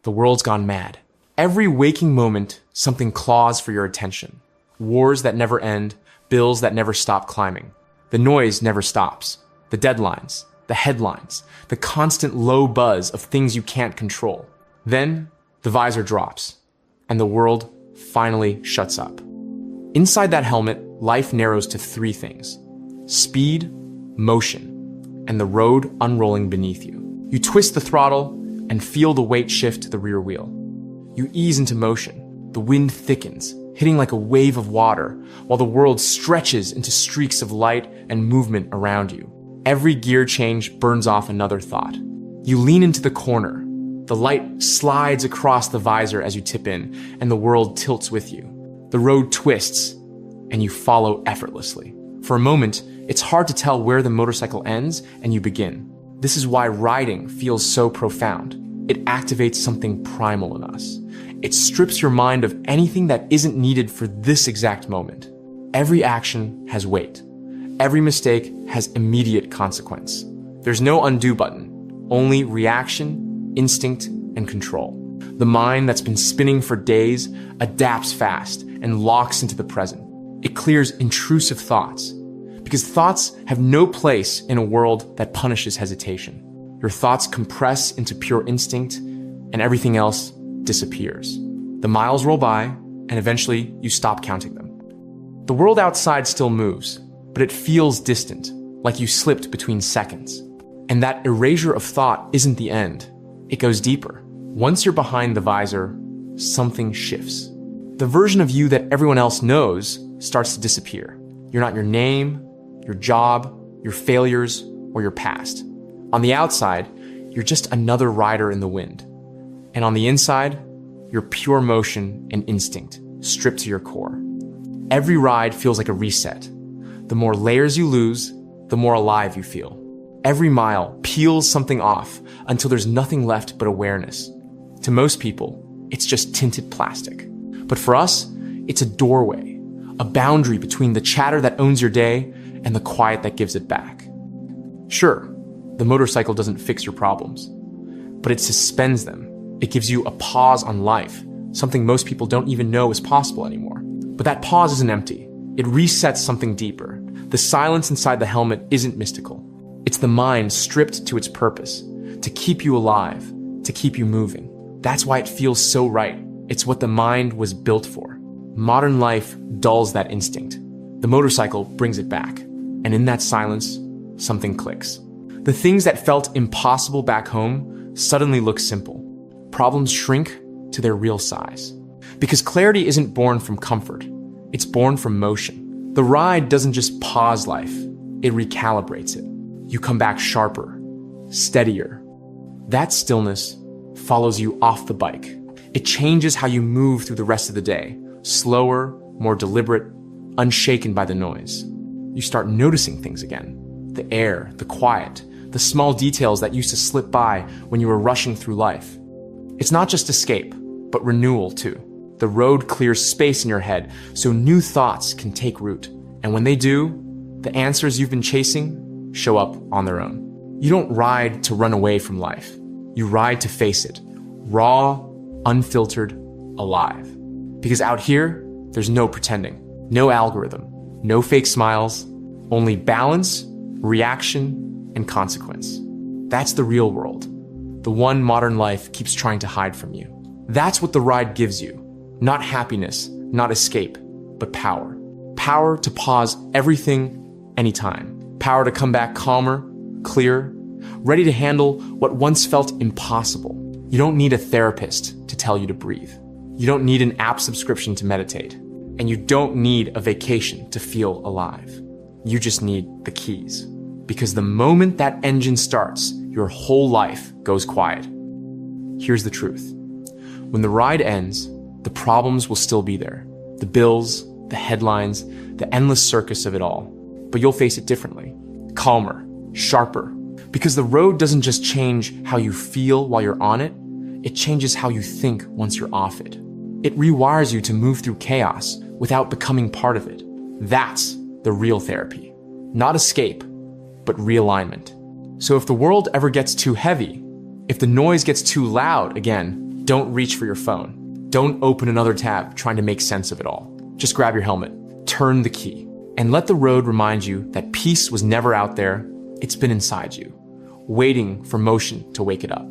The world's gone mad. Every waking moment, something claws for your attention. Wars that never end, bills that never stop climbing. The noise never stops. The deadlines, the headlines, the constant low buzz of things you can't control. Then, the visor drops, and the world finally shuts up. Inside that helmet, life narrows to three things: speed, motion, and the road unrolling beneath you. You twist the throttle and feel the weight shift to the rear wheel. You ease into motion. The wind thickens, hitting like a wave of water, while the world stretches into streaks of light and movement around you. Every gear change burns off another thought. You lean into the corner. The light slides across the visor as you tip in, and the world tilts with you. The road twists, and you follow effortlessly. For a moment, it's hard to tell where the motorcycle ends and you begin. This is why riding feels so profound. It activates something primal in us. It strips your mind of anything that isn't needed for this exact moment. Every action has weight. Every mistake has immediate consequence. There's no undo button, only reaction, instinct, and control. The mind that's been spinning for days adapts fast and locks into the present. It clears intrusive thoughts, because thoughts have no place in a world that punishes hesitation. Your thoughts compress into pure instinct, and everything else disappears. The miles roll by, and eventually you stop counting them. The world outside still moves, but it feels distant, like you slipped between seconds. And that erasure of thought isn't the end. It goes deeper. Once you're behind the visor, something shifts. The version of you that everyone else knows starts to disappear. You're not your name, your job, your failures, or your past. On the outside, you're just another rider in the wind. And on the inside, you're pure motion and instinct, stripped to your core. Every ride feels like a reset. The more layers you lose, the more alive you feel. Every mile peels something off until there's nothing left but awareness. To most people, it's just tinted plastic. But for us, it's a doorway, a boundary between the chatter that owns your day and the quiet that gives it back. Sure, the motorcycle doesn't fix your problems, but it suspends them. It gives you a pause on life, something most people don't even know is possible anymore. But that pause isn't empty. It resets something deeper. The silence inside the helmet isn't mystical. It's the mind stripped to its purpose, to keep you alive, to keep you moving. That's why it feels so right. It's what the mind was built for. Modern life dulls that instinct. The motorcycle brings it back. And in that silence, something clicks. The things that felt impossible back home suddenly look simple. Problems shrink to their real size. Because clarity isn't born from comfort. It's born from motion. The ride doesn't just pause life. It recalibrates it. You come back sharper, steadier. That stillness follows you off the bike. It changes how you move through the rest of the day. Slower, more deliberate, unshaken by the noise. You start noticing things again. The air, the quiet, the small details that used to slip by when you were rushing through life. It's not just escape, but renewal too. The road clears space in your head so new thoughts can take root. And when they do, the answers you've been chasing show up on their own. You don't ride to run away from life. You ride to face it. Raw, unfiltered, alive. Because out here, there's no pretending, no algorithm, no fake smiles, only balance, reaction, and consequence. That's the real world. The one modern life keeps trying to hide from you. That's what the ride gives you. Not happiness, not escape, but power. Power to pause everything, anytime. Power to come back calmer, clearer, ready to handle what once felt impossible. You don't need a therapist to tell you to breathe. You don't need an app subscription to meditate. And you don't need a vacation to feel alive. You just need the keys. Because the moment that engine starts, your whole life goes quiet. Here's the truth. When the ride ends, the problems will still be there. The bills, the headlines, the endless circus of it all. But you'll face it differently. Calmer, sharper. Because the road doesn't just change how you feel while you're on it, it changes how you think once you're off it. It rewires you to move through chaos without becoming part of it. That's the real therapy. Not escape, but realignment. So if the world ever gets too heavy, if the noise gets too loud again, Don't reach for your phone. Don't open another tab trying to make sense of it all. Just grab your helmet, turn the key, and let the road remind you that peace was never out there. It's been inside you, waiting for motion to wake it up.